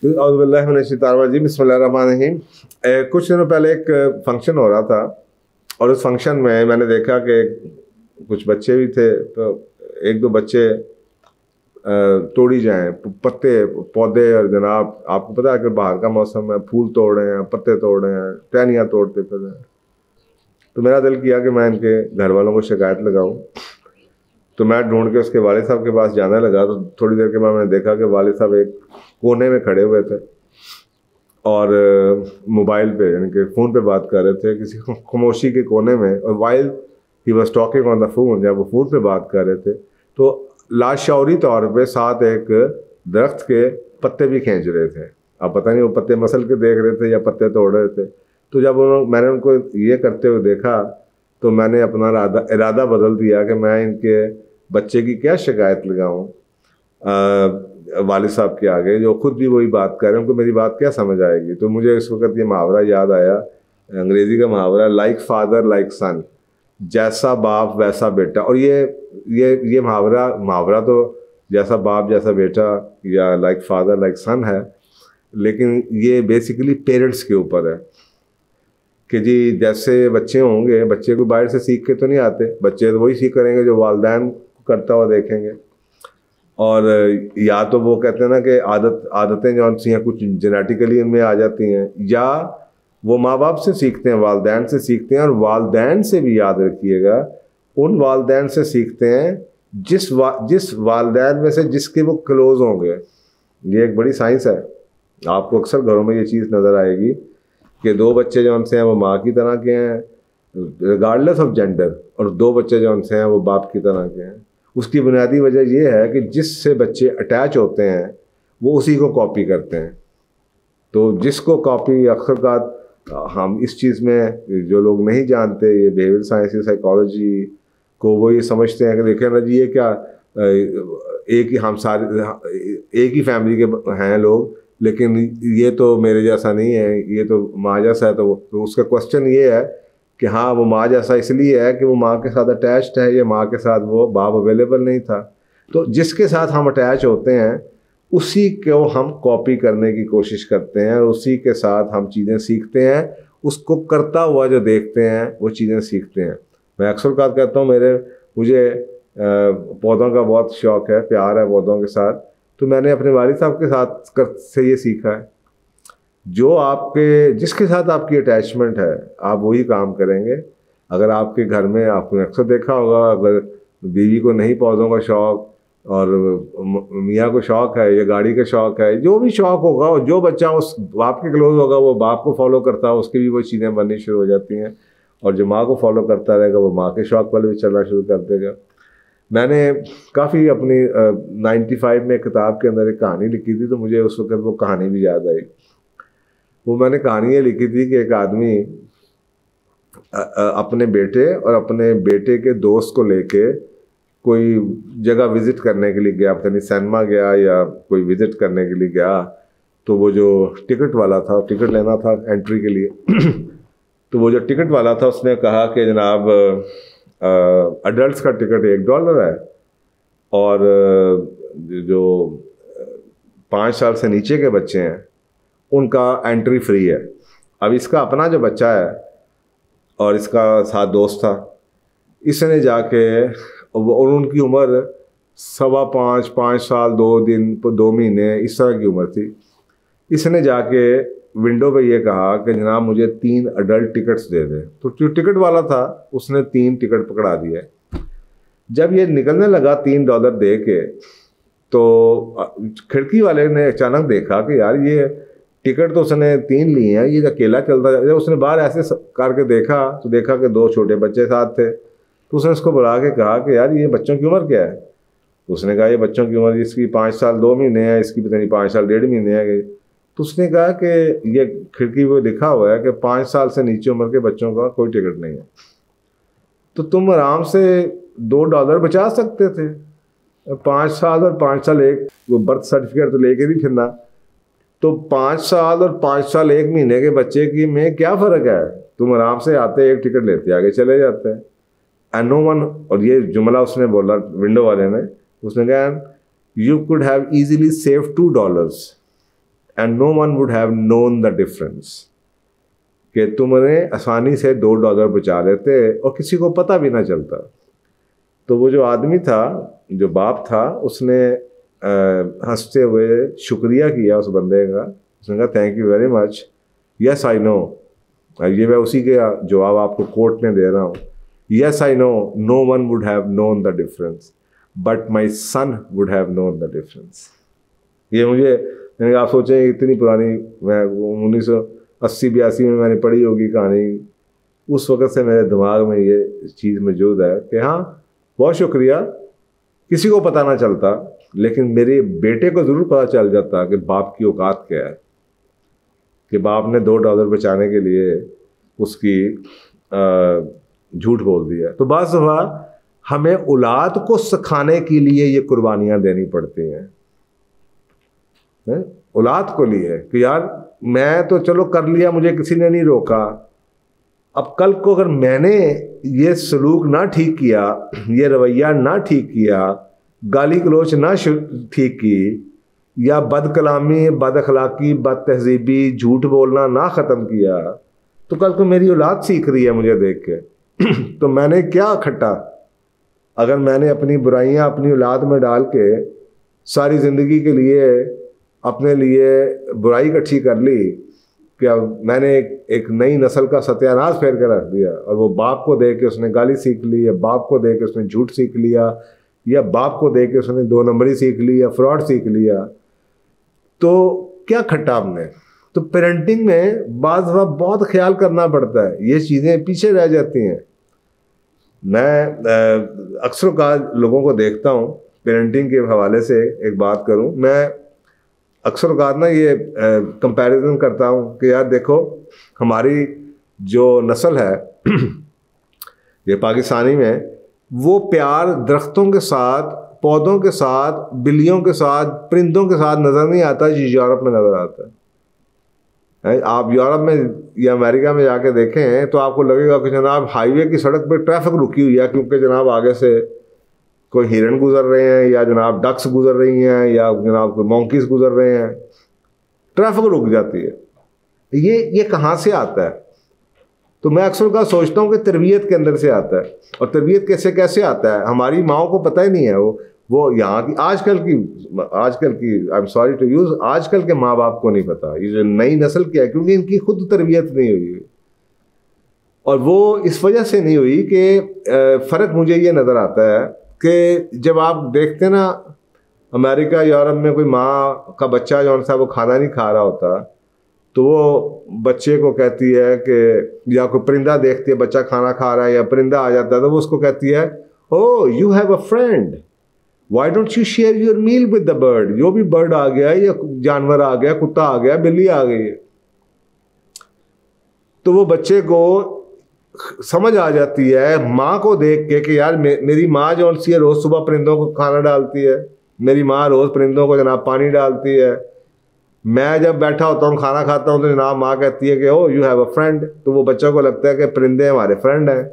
बिस्मिल्लाहिर्रहमानिर्रहीम। कुछ दिनों पहले एक फंक्शन हो रहा था और उस फंक्शन में मैंने देखा कि कुछ बच्चे भी थे, तो एक दो बच्चे तोड़ी जाएं पत्ते पौधे, और जनाब आपको पता है कि बाहर का मौसम है, फूल तोड़ रहे हैं, पत्ते तोड़ रहे हैं, टहनियाँ तोड़ते फिर रहे हैं। तो मेरा दिल किया कि मैं इनके घर वालों को शिकायत लगाऊं। तो मैं ढूंढ के उसके वालिद साहब के पास जाने लगा। तो थोड़ी देर के बाद मैंने देखा कि वालिद साहब एक कोने में खड़े हुए थे और मोबाइल पे यानी कि फ़ोन पे बात कर रहे थे किसी खामोशी के कोने में। और while he was talking on the phone, जब वो फ़ोन पे बात कर रहे थे तो लाशौरी तौर पे साथ एक दरख्त के पत्ते भी खींच रहे थे। अब पता नहीं वो पत्ते मसल के देख रहे थे या पत्ते तोड़ रहे थे। तो जब मैंने उनको ये करते हुए देखा तो मैंने अपना इरादा बदल दिया कि मैं इनके बच्चे की क्या शिकायत लगाऊं वालिद साहब के आगे, जो खुद भी वही बात कर रहे हैं, उनको मेरी बात क्या समझ आएगी। तो मुझे इस वक्त ये मुहावरा याद आया, अंग्रेज़ी का मुहावरा, लाइक फादर लाइक सन, जैसा बाप वैसा बेटा। और ये मुहावरा तो जैसा बाप जैसा बेटा या लाइक फादर लाइक सन है, लेकिन ये बेसिकली पेरेंट्स के ऊपर है कि जी जैसे बच्चे होंगे, बच्चे को बाहर से सीख के तो नहीं आते, बच्चे तो वही सीख करेंगे जो वालिदैन करता हुआ देखेंगे। और या तो वो कहते हैं ना कि आदतें जो सी हैं कुछ जेनेटिकली उनमें आ जाती हैं, या वो माँ बाप से सीखते हैं, वालिदैन से सीखते हैं। और वालिदैन से भी याद रखिएगा, उन वालिदैन से सीखते हैं जिस वालिदैन में से जिसके वो क्लोज होंगे। ये एक बड़ी साइंस है, आपको अक्सर घरों में ये चीज़ नज़र आएगी कि दो बच्चे जो उनसे हैं वो माँ की तरह के हैं रिगार्डलेस ऑफ जेंडर, और दो बच्चे जो उनसे हैं वो बाप की तरह के हैं। उसकी बुनियादी वजह यह है कि जिससे बच्चे अटैच होते हैं वो उसी को कॉपी करते हैं। तो जिसको कॉपी अक्सर का हम इस चीज़ में जो लोग नहीं जानते, ये बिहेवियर साइंस साइकोलॉजी को, वो ये समझते हैं कि देखें ना जी ये क्या एक ही हम सारे एक ही फैमिली के हैं लोग, लेकिन ये तो मेरे जैसा नहीं है, ये तो माँ जैसा है। तो उसका क्वेश्चन ये है कि हाँ वो माँ जैसा इसलिए है कि वो माँ के साथ अटैच्ड है, या माँ के साथ वो बाप अवेलेबल नहीं था। तो जिसके साथ हम अटैच होते हैं उसी को हम कॉपी करने की कोशिश करते हैं, और उसी के साथ हम चीज़ें सीखते हैं। उसको करता हुआ जो देखते हैं वो चीज़ें सीखते हैं। मैं अक्सर बात कहता हूँ, मुझे पौधों का बहुत शौक़ है, प्यार है पौधों के साथ। तो मैंने अपने वालिद साहब के साथ से ये सीखा है, जो जिसके साथ आपकी अटैचमेंट है आप वही काम करेंगे। अगर आपके घर में, आपने अक्सर देखा होगा, अगर बीवी को नहीं पौधों का शौक़ और मियाँ को शौक़ है या गाड़ी का शौक़ है, जो भी शौक़ होगा, और जो बच्चा उस बाप के क्लोज होगा वो बाप को फॉलो करता है, उसकी भी वो चीज़ें बननी शुरू हो जाती हैं। और जो माँ को फॉलो करता रहेगा वो माँ के शौक़ पर भी चलना शुरू कर देगा। मैंने काफ़ी अपनी 95 में किताब के अंदर एक कहानी लिखी थी, तो मुझे उस वक्त वो कहानी भी याद आई। वो मैंने कहानी ये लिखी थी कि एक आदमी अपने बेटे और अपने बेटे के दोस्त को लेके कोई जगह विज़िट करने के लिए गया, पता नहीं सिनेमा गया या कोई विज़िट करने के लिए गया। तो वो जो टिकट वाला था, टिकट लेना था एंट्री के लिए तो वो जो टिकट वाला था उसने कहा कि जनाब अडल्ट्स का टिकट $1 है, और जो 5 साल से नीचे के बच्चे हैं उनका एंट्री फ्री है। अब इसका अपना जो बच्चा है और इसका साथ दोस्त था, इसने जाके, और उनकी उम्र 5.25 साल 2 दिन 2 महीने इस तरह की उम्र थी। इसने जाके विंडो पे ये कहा कि जनाब मुझे 3 अडल्ट टिकट्स दे दे। तो जो टिकट वाला था उसने 3 टिकट पकड़ा दिए। जब ये निकलने लगा $3 दे के, तो खिड़की वाले ने अचानक देखा कि यार ये टिकट तो उसने 3 लिए हैं, ये अकेला चलता है। जब उसने बाहर ऐसे करके देखा तो देखा कि 2 छोटे बच्चे साथ थे। तो उसने उसको बुला के कहा कि यार ये बच्चों की उम्र क्या है। उसने कहा ये बच्चों की उम्र इसकी 5 साल 2 महीने है, इसकी पता नहीं 5 साल 1.5 महीने है। तो उसने कहा कि ये खिड़की पे लिखा हुआ है कि 5 साल से नीचे उम्र के बच्चों का कोई टिकट नहीं है। तो तुम आराम से $2 बचा सकते थे। 5 साल और 5 साल एक वो बर्थ सर्टिफिकेट तो लेके नहीं फिरना। तो 5 साल और 5 साल 1 महीने के बच्चे की में क्या फ़र्क है। तुम आराम से आते एक टिकट लेते आगे चले जाते हैं। एंड नो वन, और ये जुमला उसने बोला विंडो वाले ने, उसने कहा you could have easily save $2 and no one would have known the difference, कि तुमने आसानी से $2 बचा लेते और किसी को पता भी ना चलता। तो वो जो आदमी था, जो बाप था, उसने हंसते हुए शुक्रिया किया उस बंदे का। उसने कहा thank you very much, yes I no, ये मैं उसी के जवाब आपको कोर्ट में दे रहा हूँ। Yes I know, no one would have known the difference but my son would have known the difference. ये मुझे, मैंने आप सोचें इतनी पुरानी, मैं 1980-82 में मैंने पढ़ी होगी कहानी, उस वक़्त से मेरे दिमाग में ये चीज़ मौजूद है कि हाँ बहुत शुक्रिया, किसी को पता ना चलता लेकिन मेरे बेटे को ज़रूर पता चल जाता कि बाप की औकात क्या है, कि बाप ने $2 बचाने के लिए उसकी झूठ बोल दिया। तो बाज़ दफ़ा हमें औलाद को सिखाने के लिए ये कुर्बानियाँ देनी पड़ती हैं, औलाद को लिए कि यार मैं तो चलो कर लिया, मुझे किसी ने नहीं रोका, अब कल को अगर मैंने ये सलूक ना ठीक किया, ये रवैया ना ठीक किया, गाली गलोच ना ठीक की, या बद कलामी, बद अखलाकी, बद तहजीबी, झूठ बोलना ना ख़त्म किया, तो कल को मेरी औलाद सीख रही है मुझे देख के तो मैंने क्या खट्टा, अगर मैंने अपनी बुराइयां अपनी औलाद में डाल के सारी ज़िंदगी के लिए अपने लिए बुराई इकट्ठी कर ली, क्या मैंने एक नई नस्ल का सत्यानाश फेर कर रख दिया। और वो बाप को देख के उसने गाली सीख ली, या बाप को देख के उसने झूठ सीख लिया, या बाप को देख के उसने 2 नंबरी सीख ली, या फ्रॉड सीख लिया, तो क्या खट्टा हमने। तो पेरेंटिंग में बाज़ वक्त बहुत ख्याल करना पड़ता है, ये चीज़ें पीछे रह जाती हैं। मैं अक्सर का लोगों को देखता हूँ, पेरेंटिंग के हवाले से एक बात करूँ, मैं अक्सर का ना ये कंपैरिजन करता हूँ कि यार देखो हमारी जो नस्ल है ये पाकिस्तानी में, वो प्यार दरख्तों के साथ, पौधों के साथ, बिल्लियों के साथ, परिंदों के साथ नज़र नहीं आता जो यूरोप में नज़र आता है। आप यूरोप में या अमेरिका में जाके देखें तो आपको लगेगा कि जनाब हाईवे की सड़क पर ट्रैफिक रुकी हुई है, क्योंकि जनाब आगे से कोई हिरन गुजर रहे हैं, या जनाब डक्स गुजर रही हैं, या जनाब कोई मॉन्कीज गुजर रहे हैं, ट्रैफिक रुक जाती है। ये कहाँ से आता है? तो मैं अक्सर का सोचता हूँ कि तरबियत के अंदर से आता है। और तरबियत कैसे कैसे आता है, हमारी माओ को पता ही नहीं है। वो यहाँ की आजकल की I am sorry to use, आजकल के माँ बाप को नहीं पता ये जो नई नस्ल क्या है, क्योंकि इनकी खुद तरबियत नहीं हुई। और वो इस वजह से नहीं हुई कि फ़र्क मुझे ये नज़र आता है कि जब आप देखते ना अमेरिका यूरोप में कोई माँ का बच्चा जो सा वो खाना नहीं खा रहा होता, तो वो बच्चे को कहती है कि, या कोई परिंदा देखती है बच्चा खाना खा रहा है या परिंदा आ जाता है, तो वो उसको कहती है oh you have a friend, why don't you share your meal with the bird. जो भी बर्ड आ गया या जानवर आ गया, कुत्ता आ गया, बिल्ली आ गई, तो वो बच्चे को समझ आ जाती है माँ को देख के कि यार मेरी माँ जो सी है रोज़ सुबह परिंदों को खाना डालती है, मेरी माँ रोज़ परिंदों को जनाब पानी डालती है, मैं जब बैठा होता हूँ खाना खाता हूँ तो जनाब माँ कहती है कि ओ यू हैव अ फ्रेंड। तो वो बच्चों को लगता है कि परिंदे हमारे फ्रेंड हैं,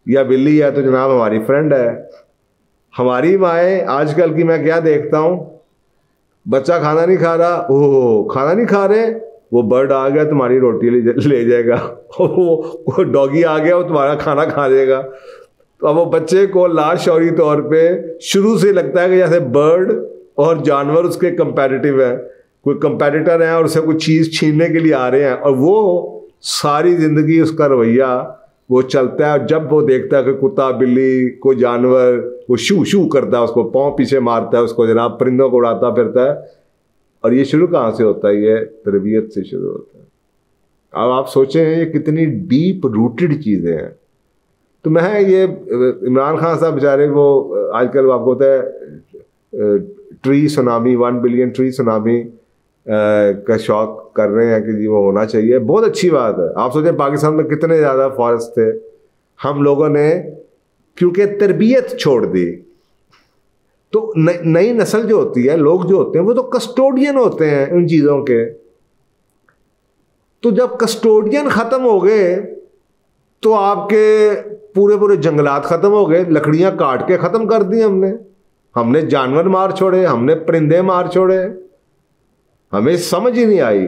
या बिल्ली है तो जनाब हमारी फ्रेंड है। हमारी माएँ आजकल की मैं क्या देखता हूँ, बच्चा खाना नहीं खा रहा, ओह खाना नहीं खा रहे, वो बर्ड आ गया तुम्हारी रोटी ले जाएगा, वो डॉगी आ गया वो तुम्हारा खाना खा लेगा। तो अब वो बच्चे को लाशौरी तौर पे शुरू से लगता है कि जैसे बर्ड और जानवर उसके कंपैरेटिव है, कोई कंपैरेटर है और उससे कोई चीज़ छीनने के लिए आ रहे हैं, और वो सारी ज़िंदगी उसका रवैया वो चलता है। और जब वो देखता है कि कुत्ता बिल्ली कोई जानवर, वो शू शू करता है, उसको पाँव पीछे मारता है, उसको जनाब परिंदों को उड़ाता फिरता है। और ये शुरू कहाँ से होता है? ये तरबियत से शुरू होता है। अब आप सोचें ये कितनी डीप रूटेड चीज़ें हैं। तो मैं ये इमरान खान साहब बेचारे वो आजकल आपको होता है tree tsunami, 1 billion tree tsunami का शौक कर रहे हैं कि जी वो होना चाहिए, बहुत अच्छी बात है। आप सोचें पाकिस्तान में कितने ज़्यादा फॉरेस्ट थे, हम लोगों ने क्योंकि तरबियत छोड़ दी। तो नई नस्ल जो होती है, लोग जो होते हैं वो तो कस्टोडियन होते हैं उन चीज़ों के। तो जब कस्टोडियन ख़त्म हो गए तो आपके पूरे जंगलात ख़त्म हो गए, लकड़ियाँ काट के ख़त्म कर दी हमने जानवर मार छोड़े, हमने परिंदे मार छोड़े। हमें समझ ही नहीं आई।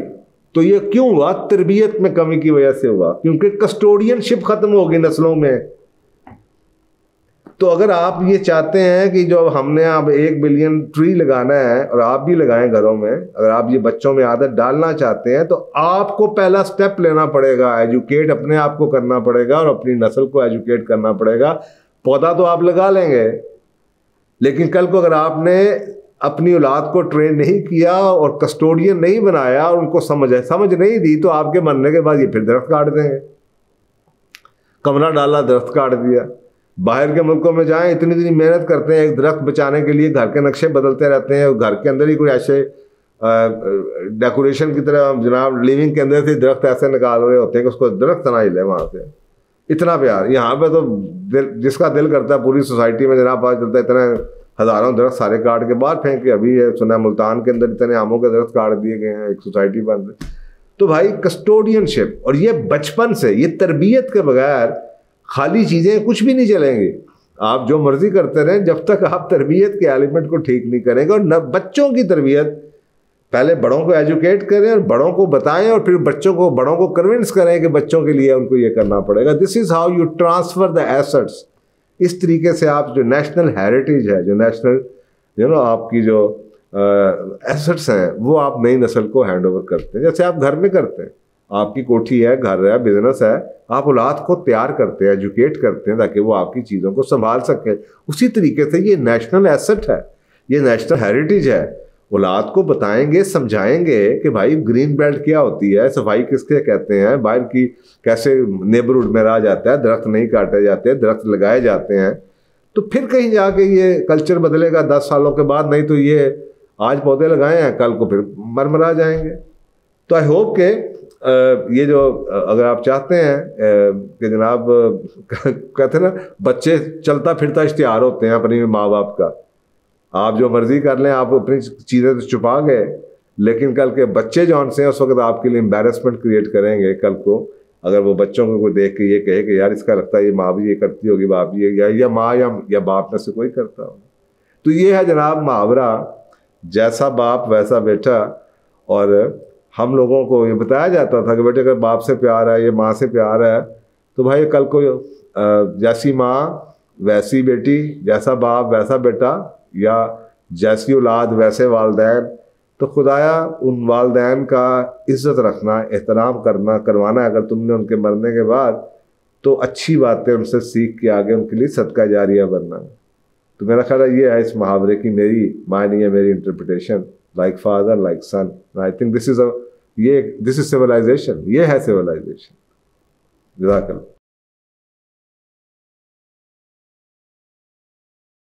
तो ये क्यों हुआ? तरबियत में कमी की वजह से हुआ, क्योंकि कस्टोडियनशिप खत्म हो गई नस्लों में। तो अगर आप ये चाहते हैं कि जो हमने अब 1 बिलियन ट्री लगाना है, और आप भी लगाएं घरों में, अगर आप ये बच्चों में आदत डालना चाहते हैं तो आपको पहला स्टेप लेना पड़ेगा, एजुकेट अपने आप को करना पड़ेगा और अपनी नस्ल को एजुकेट करना पड़ेगा। पौधा तो आप लगा लेंगे, लेकिन कल को अगर आपने अपनी औलाद को ट्रेन नहीं किया और कस्टोडियन नहीं बनाया और उनको समझ नहीं दी, तो आपके मरने के बाद ये फिर दरख्त काट देंगे। कमरा डाला, दरख्त काट दिया। बाहर के मुल्कों में जाएं, इतनी इतनी मेहनत करते हैं एक दरख्त बचाने के लिए, घर के नक्शे बदलते रहते हैं, घर के अंदर ही कोई ऐसे डेकोरेशन की तरह जनाब लिविंग के अंदर से दरख्त ऐसे निकाल रहे होते हैं कि उसको दरख्त ना हिले वहाँ से। इतना प्यार यहाँ पे तो जिसका दिल करता है पूरी सोसाइटी में जनाब पता चलता है इतने हज़ारों दरख्त सारे काट के बाहर फेंक के। अभी ये सुना मुल्तान के अंदर इतने आमों के दरख्त काट दिए गए हैं, एक सोसाइटी बन रही। तो भाई कस्टोडियनशिप, और ये बचपन से, ये तरबियत के बगैर खाली चीज़ें कुछ भी नहीं चलेंगी। आप जो मर्जी करते रहें, जब तक आप तरबियत के एलिमेंट को ठीक नहीं करेंगे। और बच्चों की तरबियत पहले बड़ों को एजुकेट करें और बड़ों को बताएं, और फिर बड़ों को कन्विंस करें कि बच्चों के लिए उनको ये करना पड़ेगा। This is how you transfer the assets. इस तरीके से आप जो नेशनल हेरिटेज है, जो नेशनल आपकी जो एसेट्स हैं, वो आप नई नस्ल को हैंड ओवर करते हैं। जैसे आप घर में करते हैं, आपकी कोठी है, घर है, बिजनेस है, आप औलाद को तैयार करते हैं, एजुकेट करते हैं ताकि वो आपकी चीज़ों को संभाल सकें। उसी तरीके से ये नेशनल एसेट है, ये नेशनल हेरिटेज है। औलाद को बताएंगे, समझाएंगे कि भाई ग्रीन बेल्ट क्या होती है, सफाई किसके कहते हैं, बाहर की कैसे नेबरहुड में रहा जाता है, दरख्त नहीं काटे जाते, दरख्त लगाए जाते हैं। तो फिर कहीं जाके ये कल्चर बदलेगा 10 सालों के बाद। नहीं तो ये आज पौधे लगाए हैं, कल को फिर मरमरा जाएंगे। तो आई होप के ये जो अगर आप चाहते हैं कि जनाब कहते हैं ना, बच्चे चलता फिरता इश्तिहार होते हैं अपने माँ बाप का। आप जो मर्जी कर लें, आप अपनी चीज़ें तो छुपा गए, लेकिन कल के बच्चे जो से उस वक्त आपके लिए एम्बैरेसमेंट क्रिएट करेंगे। कल को अगर वो बच्चों को कोई देख के ये कहे कि यार इसका लगता है ये माँ भी ये करती होगी, बाप भी या माँ या बाप में से कोई करता होगा। तो ये है जनाब मुहावरा, जैसा बाप वैसा बेटा। और हम लोगों को ये बताया जाता था कि बेटे अगर बाप से प्यार है या माँ से प्यार है तो भाई कल को जैसी माँ वैसी बेटी, जैसा बाप वैसा बेटा, या जैसी औलाद वैसे वालदैन। तो खुदाया उन वालदैन का इज़्ज़त रखना, एहतराम करना, करवाना अगर तुमने उनके मरने के बाद, तो अच्छी बातें उनसे सीख के आगे उनके लिए सदका जारिया बनना। तो मेरा ख्याल है ये है इस मुहावरे की मेरी मायने है, मेरी interpretation. Like father like son, I think this is civilisation. ये है सिविलाइजेशन। जज़ाकल्लाह।